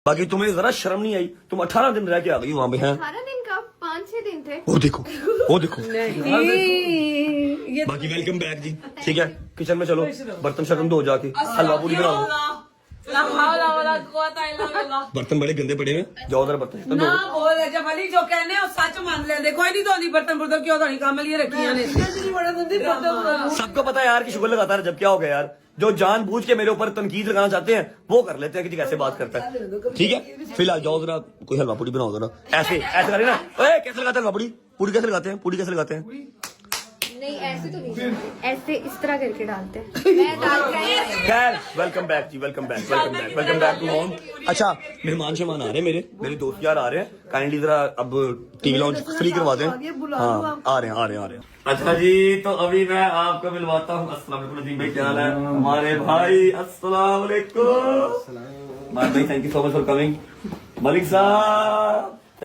बाकी तुम्हें जरा शर्म नहीं आई, तुम 18 दिन रह के आ गई वहाँ पे हैं। 18 दिन का 5-6 दिन थे। वो देखो वो देखो। ये बाकी वेलकम बैक जी। ठीक है किचन में चलो, बर्तन शर्तन धो जाके हलवा पूरी बनाओ। बर्तन बड़े गंदे पड़े हैं, जाओ जरा बर्तन शर्तन ना धो। बोल जब अली जो कहने हो सच मान ले। देखो नहीं तो बर्तन बुर्तन क्यों धोनी काम लिए रखी ने। सबको पता है यार कि शुगर लगाता है, जब क्या हो गया यार, जो जानबूझ के मेरे ऊपर तनकीद लगाना चाहते हैं वो कर लेते हैं कि कैसे बात करता है। ठीक है फिलहाल जाओ जरा कोई हलवा पूरी बनाओ जरा। ऐसे ऐसे करे ना, ओए कैसे लगाते हैं हलवा पूरी, पूरी कैसे लगाते हैं, पूरी कैसे लगाते हैं? नहीं ऐसे तो नहीं, ऐसे इस तरह करके डालते हैं। मैं डाल के खैर वेलकम बैक जी, welcome back, welcome back, welcome back to home. अच्छा मेहमान शेमान आ रहे हैं, मेरे दोस्त यार आ रहे हैं, काइंडली जरा अब टीवी लॉन्च फ्री करवा दें। हाँ आ रहे हैं आ रहे हैं आ रहे हैं। अच्छा जी तो अभी मैं आपको मिलवाता हूँ। अस्सलाम वालेकुम नदीम भाई, क्या हाल है हमारे भाई? अस्सलाम वालेकुम भाई, thank you so much for coming. Malik साहब